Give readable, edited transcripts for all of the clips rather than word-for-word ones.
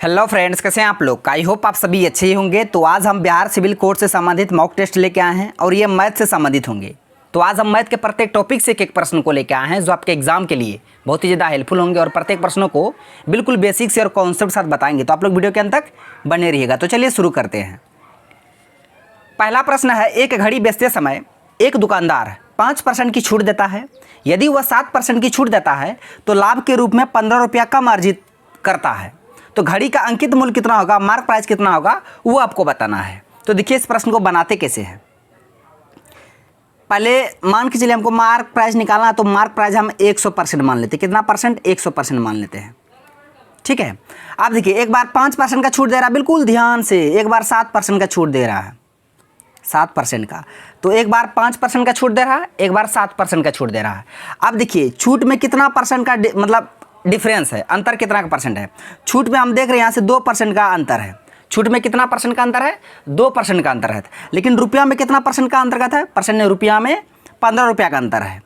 Hello friends, कैसे हैं आप लोग। आई होप आप सभी अच्छे ही होंगे। तो आज हम बिहार सिविल कोड से संबंधित मॉक टेस्ट लेके आए हैं और ये मैथ से संबंधित होंगे। तो आज हम मैथ के प्रत्येक टॉपिक से एक प्रश्न को लेकर आए हैं जो आपके एग्जाम के लिए बहुत ही ज़्यादा हेल्पफुल होंगे और प्रत्येक प्रश्नों को बिल्कुल बेसिक से और कॉन्सेप्ट साथ बताएंगे। तो आप लोग वीडियो के अंत तक बने रहिएगा। तो चलिए शुरू करते हैं। पहला प्रश्न है, एक घड़ी बेचते समय एक दुकानदार 5% की छूट देता है। यदि वह 7% की छूट देता है तो लाभ के रूप में 15 रुपया कम अर्जित करता है। तो घड़ी का अंकित मूल्य कितना होगा, मार्क प्राइस कितना होगा, वो आपको बताना है। तो देखिए इस प्रश्न को बनाते कैसे हैं। पहले मान के चलिए हमको मार्क प्राइस निकालना है, तो मार्क प्राइस हम 100% मान लेते हैं। कितना परसेंट? 100% मान लेते हैं। ठीक है। आप देखिए एक बार 5% का छूट दे रहा है, बिल्कुल ध्यान से। एक बार 7% का छूट दे रहा है, 7% का। तो एक बार 5% का छूट दे रहा है, एक बार 7% का छूट दे रहा है। अब देखिए छूट में कितना परसेंट का मतलब डिफरेंस है, अंतर कितना का परसेंट है। छूट में हम देख रहे हैं यहाँ से 2% का अंतर है। छूट में कितना परसेंट का अंतर है? 2% का अंतर है। लेकिन रुपया में कितना परसेंट का अंतर्गत है? परसेंट रुपया में 15 रुपया का अंतर है।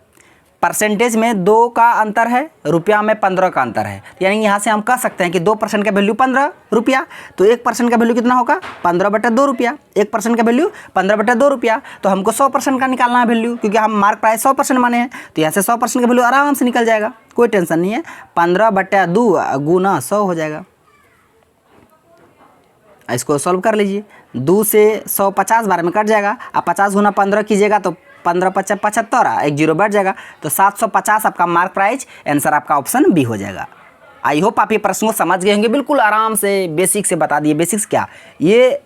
परसेंटेज में 2 का अंतर है, रुपया में 15 का अंतर है। यानी यहाँ से हम कह सकते हैं कि 2% का वैल्यू 15 रुपया, तो 1% का वैल्यू कितना होगा? 15/2 रुपया। 1% का वैल्यू 15/2 रुपया। तो हमको 100% का निकालना है वैल्यू, क्योंकि हम मार्क प्राइस 100% माने हैं। तो यहाँ से 100% का वैल्यू आराम से निकल जाएगा, कोई टेंशन नहीं है। 15/2 गुना 100 हो जाएगा। इसको सॉल्व कर लीजिए। 2 से 100 50 बार में कट जाएगा। आप 50 गुना 15 कीजिएगा तो 15×5 = 75, एक जीरो बैठ जाएगा। तो 750 आपका मार्क प्राइस, आंसर आपका ऑप्शन बी हो जाएगा। आई होप आप ये प्रश्न को समझ गए होंगे। बिल्कुल आराम से बेसिक से बता दिए। बेसिक्स क्या, ये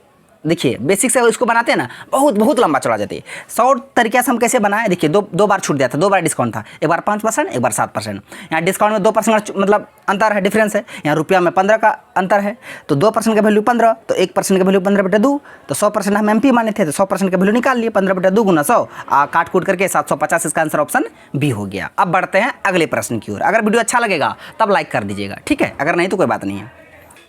देखिए बेसिक से इसको बनाते हैं ना, बहुत लंबा चला जाते हैं। शॉर्ट तरीके से हम कैसे बनाए, देखिए दो बार छूट दिया था, 2 बार डिस्काउंट था। एक बार 5%, एक बार 7%। यहाँ डिस्काउंट में 2% का मतलब अंतर है, डिफरेंस है। यहाँ रुपया में 15 का अंतर है। तो 2% का वैल्यू 15, तो 1% का वैल्यू 15/2। तो 100% हम MP माने थे, तो 100% का वैल्यू निकाल लिए। 15/2 गुना 100, काट कूट करके 750। इसका आंसर ऑप्शन बी हो गया। अब बढ़ते हैं अगले प्रश्न की ओर। अगर वीडियो अच्छा लगेगा तब लाइक कर दीजिएगा, ठीक है। अगर नहीं तो कोई बात नहीं है।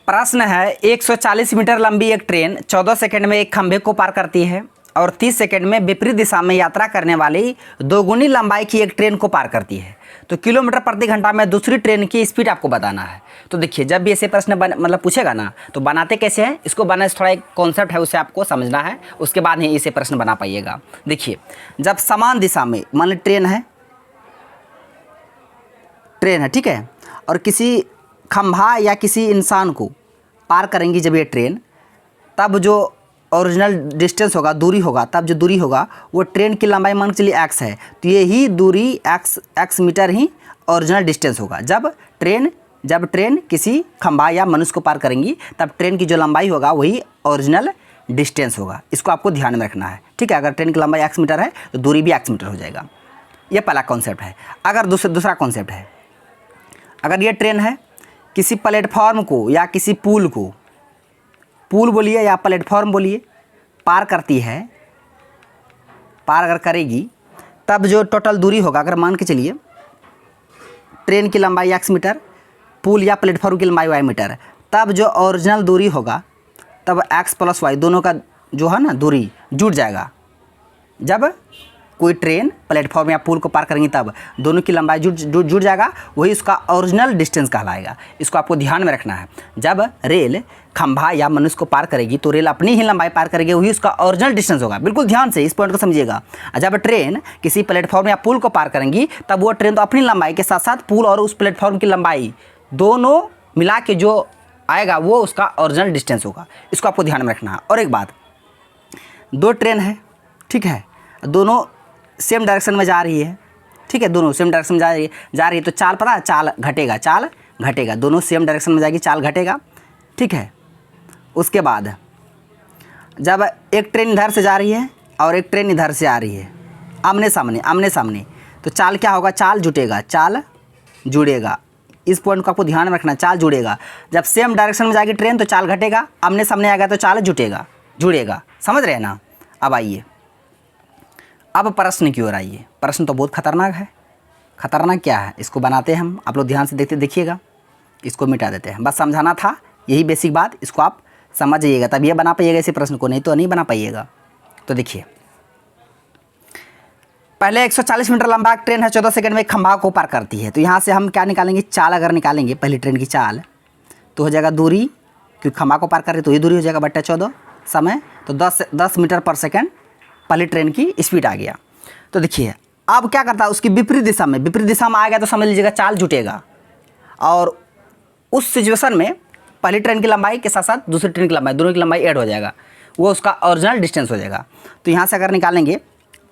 प्रश्न है, 140 मीटर लंबी एक ट्रेन 14 सेकंड में एक खंभे को पार करती है और 30 सेकंड में विपरीत दिशा में यात्रा करने वाली दोगुनी लंबाई की एक ट्रेन को पार करती है। तो किलोमीटर प्रति घंटा में दूसरी ट्रेन की स्पीड आपको बताना है। तो देखिए जब भी ऐसे प्रश्न मतलब पूछेगा ना, तो बनाते कैसे हैं, इसको बनाने से थोड़ा एक कॉन्सेप्ट है, उसे आपको समझना है। उसके बाद ही इसे प्रश्न बना पाइएगा। देखिए जब समान दिशा में मान ली ट्रेन है, ठीक है, और किसी खंभा या किसी इंसान को पार करेंगी जब ये ट्रेन, तब जो ओरिजिनल डिस्टेंस होगा, दूरी होगा, तब जो दूरी होगा वो ट्रेन की लंबाई मान के चलिए x है, तो ये ही दूरी x मीटर ही ओरिजिनल डिस्टेंस होगा। जब ट्रेन किसी खंभा या मनुष्य को पार करेंगी तब ट्रेन की जो लंबाई होगा वही ओरिजिनल डिस्टेंस होगा। इसको आपको ध्यान में रखना है, ठीक है। अगर ट्रेन की लंबाई x मीटर है तो दूरी भी x मीटर हो जाएगा। ये पहला कॉन्सेप्ट है। अगर दूसरा कॉन्सेप्ट है, अगर ये ट्रेन है किसी प्लेटफॉर्म को या किसी पुल बोलिए या प्लेटफॉर्म बोलिए, पार करती है, पार अगर करेगी, तब जो टोटल दूरी होगा, अगर मान के चलिए ट्रेन की लंबाई x मीटर, पुल या प्लेटफॉर्म की लंबाई y मीटर, तब जो ओरिजिनल दूरी होगा तब x + y दोनों का जो है ना दूरी जुड़ जाएगा। जब कोई ट्रेन प्लेटफॉर्म या पुल को पार करेंगी तब दोनों की लंबाई जुड़ जाएगा, वही उसका ओरिजिनल डिस्टेंस कहलाएगा। इसको आपको ध्यान में रखना है। जब रेल खंभा या मनुष्य को पार करेगी तो रेल अपनी ही लंबाई पार करेगी, वही उसका ओरिजिनल डिस्टेंस होगा। बिल्कुल ध्यान से इस पॉइंट को समझिएगा। जब ट्रेन किसी प्लेटफॉर्म या पुल को पार करेंगी तब वो ट्रेन तो अपनी लंबाई के साथ साथ पुल और उस प्लेटफॉर्म की लंबाई दोनों मिला के जो आएगा वो उसका ओरिजिनल डिस्टेंस होगा। इसको आपको ध्यान में रखना है। और एक बात, 2 ट्रेन है, ठीक है, दोनों सेम डायरेक्शन में जा रही है, ठीक है, दोनों सेम डायरेक्शन में जा रही है। तो चाल पता है, चाल घटेगा, दोनों सेम डायरेक्शन में जाएगी, चाल घटेगा, ठीक है। उसके बाद जब एक ट्रेन इधर से जा रही है और एक ट्रेन इधर से आ रही है, आमने सामने, तो चाल क्या होगा? चाल जुड़ेगा। इस पॉइंट को आपको ध्यान में रखना, चाल जुड़ेगा। जब सेम डायरेक्शन में जाएगी ट्रेन तो चाल घटेगा, आमने सामने आएगा तो चाल जुड़ेगा। समझ रहे हैं ना। अब आइए, अब प्रश्न की ओर आइए। प्रश्न तो बहुत खतरनाक है। खतरनाक क्या है, इसको बनाते हैं हम। आप लोग ध्यान से देखिएगा। इसको मिटा देते हैं, बस समझाना था, यही बेसिक बात। इसको आप समझ जाइएगा तब ये बना पाइएगा इसी प्रश्न को, नहीं तो नहीं बना पाइएगा। तो देखिए पहले 140 मीटर लंबा ट्रेन है, 14 सेकंड में एक खंभा को पार करती है। तो यहाँ से हम क्या निकालेंगे? चाल अगर निकालेंगे, पहली ट्रेन की चाल, तो हो जाएगा दूरी क्योंकि खंभा को पार कर रही तो ये दूरी हो जाएगा बट्टे 14 समय, तो 10 मीटर पर सेकेंड पहली ट्रेन की स्पीड आ गया। तो देखिए अब क्या करता है, उसकी विपरीत दिशा में आ गया तो समझ लीजिएगा चाल जुटेगा, और उस सिचुएशन में पहली ट्रेन की लंबाई के साथ साथ दूसरी ट्रेन की लंबाई, दोनों की लंबाई ऐड हो जाएगा, वो उसका ओरिजिनल डिस्टेंस हो जाएगा। तो यहाँ से अगर निकालेंगे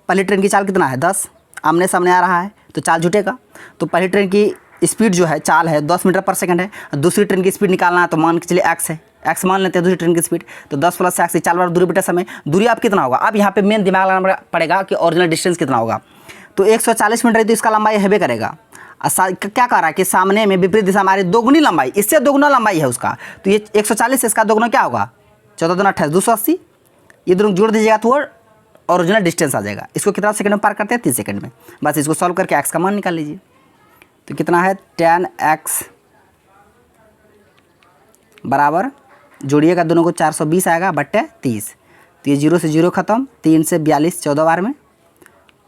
पहली ट्रेन की चाल कितना है 10, आमने सामने आ रहा है तो चाल जुटेगा। तो पहली ट्रेन की स्पीड जो है चाल है 10 मीटर पर सेकंड है, दूसरी ट्रेन की स्पीड निकालना है तो मान के चलिए एक्स है, एक्स मान लेते हैं दूसरी ट्रेन की स्पीड, तो 10 प्लस एक्स 4 बार दूरी बटे समय, दूरी आप कितना होगा। अब यहाँ पे मेन दिमाग लगाना पड़ेगा कि ओरिजिनल डिस्टेंस कितना होगा। तो 140 मीटर है तो इसका लंबाई हैवे करेगा। क्या कह रहा है कि सामने में विपरीत दिशा हमारी दोगुनी लंबाई, इससे दोगुना लंबाई है उसका, तो ये 140 इसका दोगुना क्या होगा 14 दूना 28 280, ये दोनों जोड़ दीजिएगा तो ओरिजिनल डिस्टेंस आ जाएगा। इसको कितना सेकंड में पार करते हैं 30 सेकंड में। बस इसको सॉल्व करके एक्स का मान निकाल लीजिए। तो कितना है 10x बराबर, जोड़िएगा दोनों को 420 आएगा बट्टे 30, तो ये 0 से 0 खत्म, 3 से 42 14 बार में,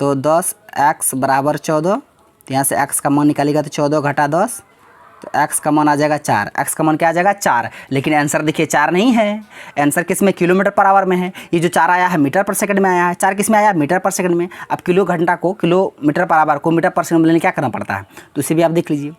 तो 10x बराबर 14, तो यहाँ से x का मान निकालिएगा तो 14 घटा 10, तो x का मान आ जाएगा 4, x का मान क्या आ जाएगा 4। लेकिन आंसर देखिए 4 नहीं है, आंसर किस में किलोमीटर पर आवर में है। ये जो 4 आया है मीटर पर सेकंड में आया है, 4 किस में आया मीटर पर सेकंड में। अब किलो घंटा को किलोमीटर पर आवर को मीटर पर सेकंड में लेने क्या करना पड़ता है, तो इसे भी आप देख लीजिए।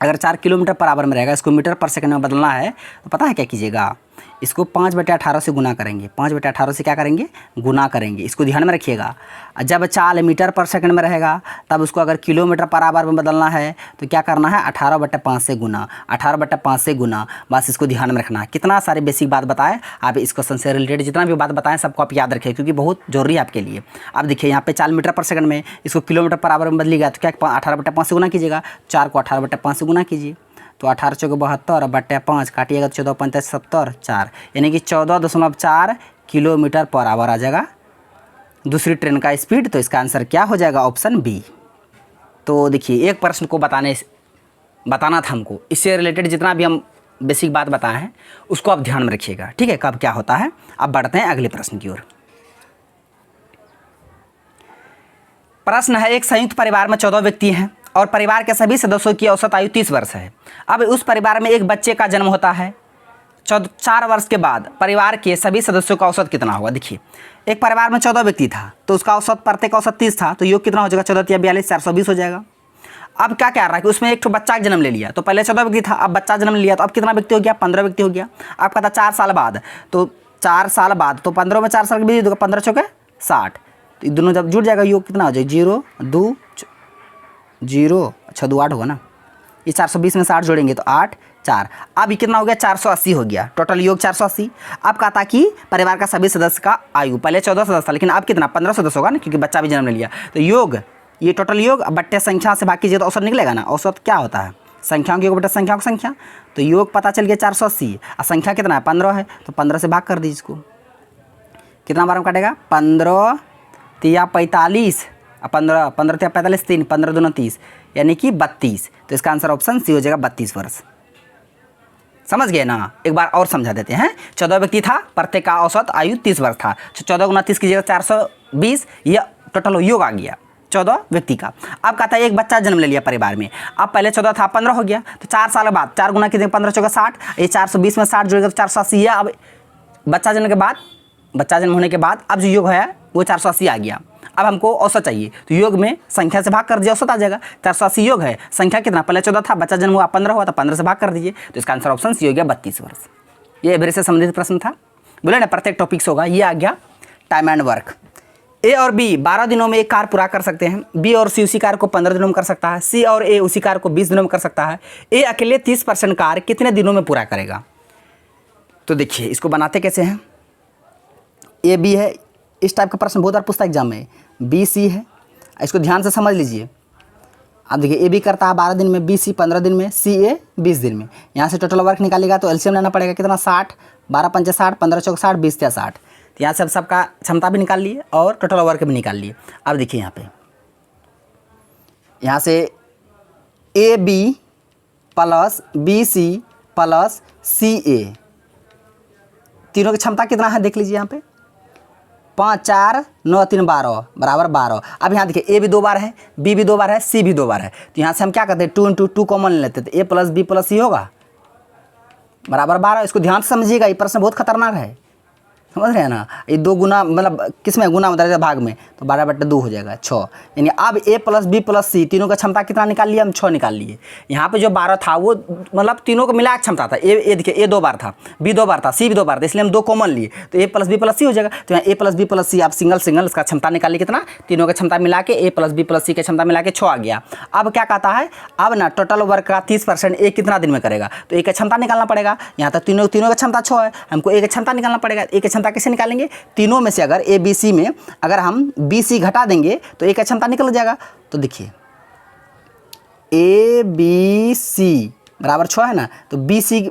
अगर 4 किलोमीटर पर आवर में रहेगा, इसको मीटर पर सेकंड में बदलना है तो पता है क्या कीजिएगा, इसको 5/18 से गुना करेंगे, 5/18 से क्या करेंगे गुना करेंगे। इसको ध्यान में रखिएगा, जब चाल मीटर पर सेकंड में रहेगा तब उसको अगर किलोमीटर पर आवर में बदलना है तो क्या करना है 18/5 से गुना, 18/5 से गुना। बस इसको ध्यान में रखना। कितना सारे बेसिक बात बताए, आप इस क्वेश्चन से रिलेटेड जितना भी बात बताएं सबको आप याद रखें, क्योंकि बहुत जरूरी है आपके लिए। अब देखिए यहाँ पे चाल मीटर पर सेकंड में, इसको किलोमीटर पर आवर में बदलिएगा तो क्या 18/5 से गुना कीजिएगा, 4 को 18/5 से गुना कीजिए, तो 18 चौके 72 बट्टे 5 काटिएगा 14 5 70 4, यानी कि 14.4 किलोमीटर पर आवर आ जाएगा दूसरी ट्रेन का स्पीड। तो इसका आंसर क्या हो जाएगा ऑप्शन बी। तो देखिए एक प्रश्न को बताना था हमको, इससे रिलेटेड जितना भी हम बेसिक बात बताए हैं उसको आप ध्यान में रखिएगा, ठीक है, कब क्या होता है। अब बढ़ते हैं अगले प्रश्न की ओर। प्रश्न है, एक संयुक्त परिवार में 14 व्यक्ति हैं और परिवार के सभी सदस्यों की औसत आयु 30 वर्ष है। अब उस परिवार में एक बच्चे का जन्म होता है, 4 वर्ष के बाद परिवार के सभी सदस्यों का औसत कितना होगा। देखिए एक परिवार में 14 व्यक्ति था तो उसका औसत प्रत्येक औसत 30 था, तो योग कितना हो जाएगा 14 या 42 420 हो जाएगा। अब क्या कह रहा है कि उसमें एक बच्चा का जन्म ले लिया, तो पहले 14 व्यक्ति था, अब बच्चा जन्म लिया तो अब कितना व्यक्ति हो गया 15 व्यक्ति हो गया। अब कहता 4 साल बाद, तो 4 साल बाद तो 15 में 4 साल के बीच होगा 15 चौके 60, तो दोनों जब जुड़ जाएगा योग कितना हो जाएगा 0 2 0 अच्छा 2 8 होगा ना, ये 420 में 60 जोड़ेंगे तो 8 4, अब ये कितना हो गया 480 हो गया, टोटल योग 480। अब कहा था कि परिवार का सभी सदस्य का आयु, पहले 14 सदस्य था लेकिन अब कितना 15 सदस्य होगा ना, क्योंकि बच्चा भी जन्म ले लिया। तो योग ये टोटल योग बट्टे संख्या से भाग कीजिए तो औसत निकलेगा ना। औसत क्या होता है संख्याओं की योग बट्टे संख्याओं की संख्या, तो योग पता चल गया 480 और संख्या कितना है 15 है, तो 15 से भाग कर दीजिए इसको, कितना बार में काटेगा 15 तिया 45 और 15 तिया 45 3 15 दूना 30 यानी कि 32। तो इसका आंसर ऑप्शन सी हो जाएगा 32 वर्ष। समझ गए ना, एक बार और समझा देते हैं। 14 व्यक्ति था, प्रत्येक का औसत आयु 30 वर्ष था, 14 गुना 30 कीजिएगा 420, यह टोटल योग आ गया 14 व्यक्ति का। अब कहता है एक बच्चा जन्म ले लिया परिवार में, अब पहले 14 था 15 हो गया, तो 4 साल बाद 4 गुना कीजिएगा 15 चौका 60, ये 420 में 60 जोड़ेगा तो 480 है। अब बच्चा जन्म होने के बाद अब जो योग है वो 480 आ गया। अब हमको औसत चाहिए, तो योग में संख्या से भाग कर दीजिए, औसत आ जाएगा 480 योग है, संख्या कितना पहले 14 था, बच्चा जन्म हुआ 15 हुआ, तो 15 से भाग कर दीजिए, तो इसका आंसर ऑप्शन सी हो गया 32 वर्ष। ये एवरेज से संबंधित प्रश्न था, बोले ना प्रत्येक टॉपिक्स होगा। ये आ गया टाइम एंड वर्क। ए और बी 12 दिनों में एक कार्य पूरा कर सकते हैं, बी और सी उसी कार्य को 15 दिनों में कर सकता है, सी और ए उसी कार्य को 20 दिनों में कर सकता है। ए अकेले 30% कार्य कितने दिनों में पूरा करेगा। तो देखिए इसको बनाते कैसे हैं, ए बी है, इस टाइप का प्रश्न बहुत बार पूछता है एग्जाम में, बी सी है, इसको ध्यान से समझ लीजिए। आप देखिए ए बी करता है 12 दिन में, बी सी 15 दिन में, सी ए 20 दिन में। यहाँ से टोटल वर्क निकालेगा तो एलसीएम लेना पड़ेगा कितना 60, 12 पंचे 60, 15 चौक 60, 20 या 60। तो यहाँ से अब सबका क्षमता भी निकाल लिए और टोटल वर्क भी निकाल लिए। अब देखिए यहाँ पे, यहाँ से A B plus B C plus C A, तीनों की क्षमता कितना है देख लीजिए यहाँ पे, 5 4 9 3 12 बराबर 12। अब यहाँ देखिए ए भी 2 बार है, बी भी 2 बार है, सी भी 2 बार है, तो यहाँ से हम क्या करते हैं 2 × 2 कॉमन ले लेते हैं, तो ए प्लस बी प्लस सी होगा, बराबर 12। इसको ध्यान से समझिएगा, ये प्रश्न बहुत खतरनाक है, समझ रहे हैं ना। ये 2 गुना मतलब किस में गुना मतलब भाग में, तो 12/2 हो जाएगा 6। यानी अब a plus b plus c तीनों का क्षमता कितना निकाल लिया हम, 6 निकाल लिए। यहाँ पे जो 12 था वो मतलब तीनों को मिला क्षमता था। ए देखिए, a 2 बार था, b 2 बार था, c भी 2 बार था, इसलिए हम 2 कॉमन लिए तो a plus b plus c हो जाएगा। तो यहाँ a plus b plus c आप सिंगल सिंगल इसका क्षमता निकालिए कितना, तीनों का क्षमता मिला के a plus b plus c की क्षमता मिला के 6 आ गया। अब क्या कहता है, अब ना टोटल वर्क का 30% a कितना दिन में करेगा, तो a का क्षमता निकालना पड़ेगा। यहाँ तक तीनों का क्षमता 6 है, हमको a का क्षमता निकालना पड़ेगा। a का क्षमता कैसे निकालेंगे, तीनों में से अगर ए बी सी में अगर हम बी सी घटा देंगे तो ए का क्षमता निकल जाएगा। तो देखिए ए बी सी बराबर 6 है ना, तो B C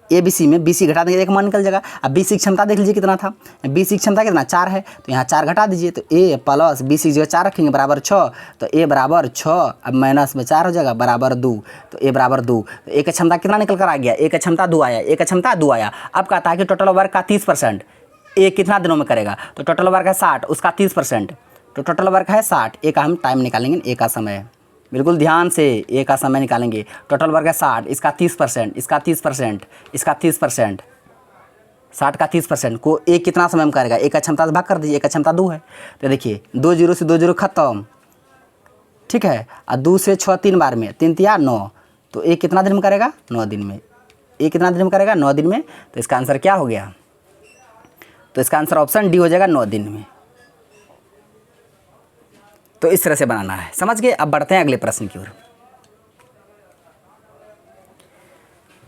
A B C में बी सी घटा देंगे, एक मान निकल जाएगा। अब बी सी की क्षमता देख लीजिए कितना था, बी सी की क्षमता कितना 4 है, तो यहाँ 4 घटा दीजिए, तो ए प्लस बी सी की जगह 4 रखेंगे बराबर 6, तो ए बराबर 6, अब माइनस में 4 हो जाएगा बराबर 2, तो ए बराबर 2। तो ए का क्षमता कितना निकल कर आ गया, ए का क्षमता 2 आया, ए का क्षमता 2 आया। अब कहता है कि टोटल वर्क का 30% ए कितना दिनों में करेगा, तो टोटल वर्क है 60, उसका 30%, तो टोटल वर्क है 60। ए का हम टाइम निकालेंगे, ए का समय, बिल्कुल ध्यान से ए का समय निकालेंगे। टोटल वर्क है 60, इसका 30%, इसका 30%, इसका 30%, 60 का 30% को ए कितना समय में करेगा, ए का क्षमता से भाग कर दीजिए, ए का क्षमता 2 है। तो देखिए 2 0 से 2 0 खत्म, ठीक है, और 2 से 6 3 बार में, 3 3 9, तो ए कितना दिन में करेगा, 9 दिन में। ए कितना दिन में करेगा, 9 दिन में। तो इसका आंसर क्या हो गया, तो इसका आंसर ऑप्शन डी हो जाएगा 9 दिन में। तो इस तरह से बनाना है, समझ गए। अब बढ़ते हैं अगले प्रश्न की ओर।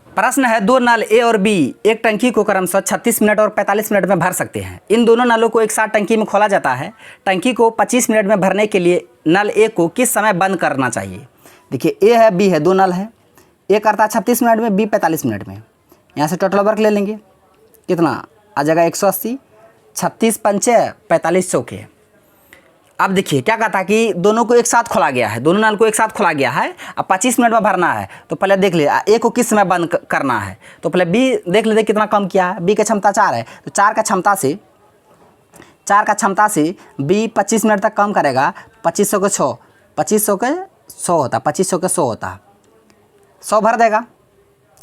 प्रश्न है, 2 नल ए और बी एक टंकी को क्रमशः 36 मिनट और 45 मिनट में भर सकते हैं। इन दोनों नलों को एक साथ टंकी में खोला जाता है। टंकी को 25 मिनट में भरने के लिए नल ए को किस समय बंद करना चाहिए। देखिए ए है, बी है, 2 नल है, ए करता है 36 मिनट में, बी 45 मिनट में। यहाँ से टोटल वर्क ले लेंगे, कितना आ जाएगा 180, 36 पंचे 45 चौके। अब देखिए क्या कहता है कि दोनों को एक साथ खोला गया है, दोनों नल को एक साथ खोला गया है, अब 25 मिनट में भरना है। तो पहले देख ले ए को किस समय बंद करना है, तो पहले बी देख लेते कितना कम किया है। बी का क्षमता 4 है, तो 4 का क्षमता से बी 25 मिनट तक कम करेगा। 2500 के 6, 2500 के 100 होता, 2500 के 100 होता, 100 भर देगा,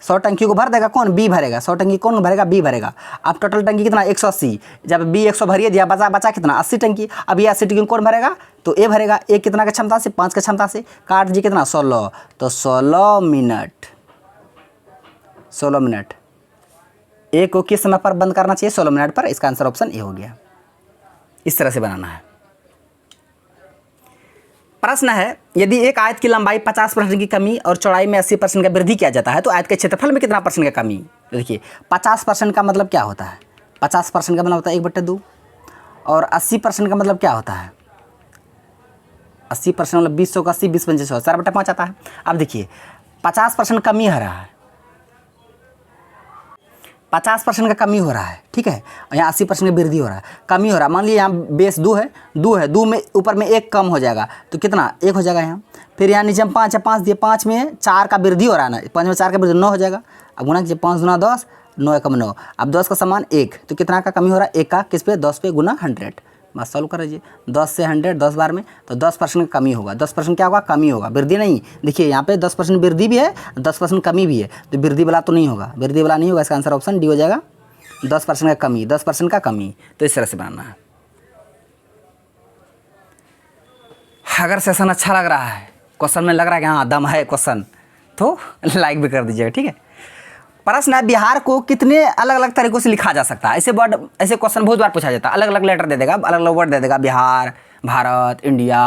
100 टंकी को भर देगा, कौन, बी भरेगा। 100 टंकी कौन भरेगा, बी भरेगा। अब टोटल टंकी कितना 180, जब बी 100 भरिए दिया, बचा कितना 80 टंकी। अब ये 80 टंकी कौन भरेगा, तो ए भरेगा। ए कितना का क्षमता से, 5 का क्षमता से, काट दीजिए कितना 16, तो 16 मिनट, 16 मिनट। ए को किस समय पर बंद करना चाहिए, 16 मिनट पर। इसका आंसर ऑप्शन ए हो गया। इस तरह से बनाना है। प्रश्न है, यदि एक आयत की लंबाई 50% की कमी और चौड़ाई में 80% का वृद्धि किया जाता है तो आयत के क्षेत्रफल में कितना % का कमी। तो देखिए 50% का मतलब क्या होता है, 50% का मतलब होता है 1/2, और 80% का मतलब क्या होता है, 80% मतलब 20 का 80, 20 पंचे 100, 4/5 आता है। अब देखिए 50% कमी हो रहा है, 50% का कमी हो रहा है, ठीक है, यहाँ 80% का वृद्धि हो रहा है, कमी हो रहा है। मान लीजिए यहाँ बेस 2 है, 2 है, 2 में ऊपर में 1 कम हो जाएगा, तो कितना 1 हो जाएगा यहाँ। फिर यहाँ नीचे में 5 है, 5 दिए, 5 में 4 का वृद्धि हो रहा है ना, 5 में 4 का वृद्धि 9 हो जाएगा। अब गुना कीजिए, 5 गुना 10, 9 एकम 9, अब 10 का समान 1, तो कितना का कमी हो रहा है, 1 का, किस पे, 10 पे गुना 100। बस सॉल्व कर लीजिए, 10 से 100 10 बार में, तो 10% का कमी होगा। 10% क्या होगा, कमी होगा, वृद्धि नहीं। देखिए यहाँ पे 10% वृद्धि भी है, 10% कमी भी है, तो वृद्धि वाला तो नहीं होगा, वृद्धि वाला नहीं होगा। इसका आंसर ऑप्शन डी हो जाएगा, 10% का कमी, 10% का कमी। तो इस तरह से बनाना है। अगर सेशन अच्छा लग रहा है, क्वेश्चन में लग रहा है कि हाँ दम है क्वेश्चन, तो लाइक भी कर दीजिएगा, ठीक है। प्रश्न है, बिहार को कितने अलग अलग तरीकों से लिखा जा सकता है। ऐसे वर्ड, ऐसे क्वेश्चन बहुत बार पूछा जाता है, अलग अलग लेटर दे देगा, अलग अलग वर्ड दे देगा, बिहार, भारत, इंडिया,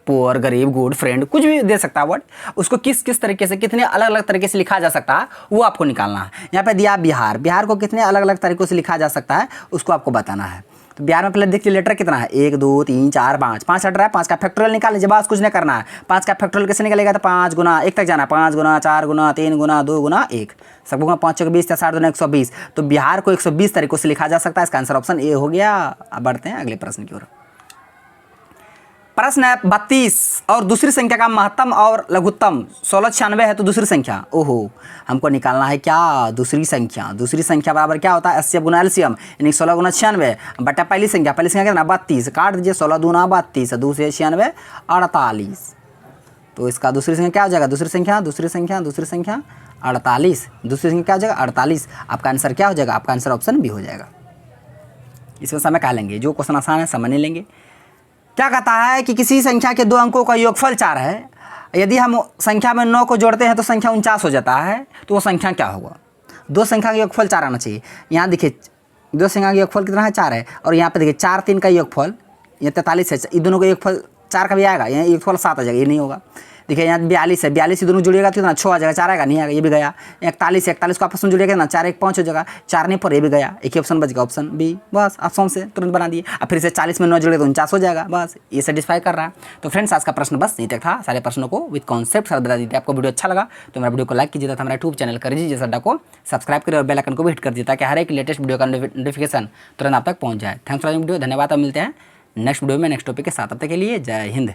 पुअर, गरीब, गुड, फ्रेंड, कुछ भी दे सकता है वर्ड। उसको किस किस तरीके से, कितने अलग अलग तरीके से लिखा जा सकता है, वो आपको निकालना है। यहाँ पे दिया बिहार, बिहार को कितने अलग अलग तरीकों से लिखा जा सकता है, उसको आपको बताना है। तो बिहार में पहले देखिए लेटर कितना है, 1 2 3 4 5, 5 लेटर है, 5 का फैक्टोरियल निकाल लीजिए, बस कुछ नहीं करना है। 5 का फैक्टोरियल कैसे निकलेगा, तो 5 गुना 1 तक जाना है, 5 गुना 4 गुना 3 गुना 2 गुना 1, सब गुना 5 चौके 20, 60 गुना 120। तो बिहार को 120 तरीकों से लिखा जा सकता है। इसका आंसर ऑप्शन ए हो गया। अब बढ़ते हैं अगले प्रश्न की ओर। प्रश्न है, 32 और दूसरी संख्या का महत्तम और लघुत्तम 1696 है, तो दूसरी संख्या, ओहो हमको निकालना है क्या, दूसरी संख्या। दूसरी संख्या बराबर क्या होता है, 80 गुना एलसीएम, यानी 16 गुना 96 बटा पहली संख्या। पहली संख्या कितना, 32, काट दीजिए, 16 दूना 32, 2 से 96 48, तो इसका दूसरी संख्या क्या हो जाएगा, दूसरी संख्या 48, दूसरी संख्या क्या हो जाएगा 48। आपका आंसर क्या हो जाएगा, आपका आंसर ऑप्शन बी हो जाएगा। इसमें समय कहा लेंगे, जो क्वेश्चन आसान है समय नहीं लेंगे। क्या कहता है कि किसी संख्या के 2 अंकों का योगफल 4 है, यदि हम संख्या में 9 को जोड़ते हैं तो संख्या 49 हो जाता है, तो वो संख्या क्या होगा। 2 संख्या का योगफल 4 आना चाहिए। यहाँ देखिए 2 संख्या का योगफल कितना है 4 है, और यहाँ पे देखिए 4 3 का योगफल ये 43 है, ये दोनों का योगफल 4 का भी आएगा, यहाँ योगफल 7 आ जाएगा, ये नहीं होगा। देखिए यहाँ 42 है, 42 दोनों जुड़ेगा तो कितना 6 आ जाएगा, 4 आएगा नहीं आएगा, ये भी गया। 41 को आपस में जुड़ेगा ना 4 1 5 हो जाएगा, 4 नहीं पर ये भी गया, एक ही ऑप्शन बच गया ऑप्शन बी। बस ऑप्शन से तुरंत बना दिए। अब फिर से 40 में 9 जुड़ेगा तो 49 हो जाएगा, बस ये सेटिस्फाई कर रहा है। तो फ्रेंड्स आज का प्रश्न बस यही तक था। सारे प्रश्नों को विद कॉन्सेप्ट साथ बता दीजिए। आपको वीडियो अच्छा लगा तो मेरा वीडियो को लाइक कीजिए तथा हमारा यूट्यूब चैनल कर दीजिए अड्डा को सब्सक्राइब करिए और बेल आइकन को भी हिट कर दीजिए ताकि हर एक लेटेस्ट वीडियो का नोटिफिकेशन तुरंत आप तक पहुँच जाए। थैंक्स फॉर वॉचिंग वीडियो, धन्यवाद। अब मिलते हैं नेक्स्ट वीडियो में नेक्स्ट टॉपिक के साथ। अब तक के लिए जय हिंद।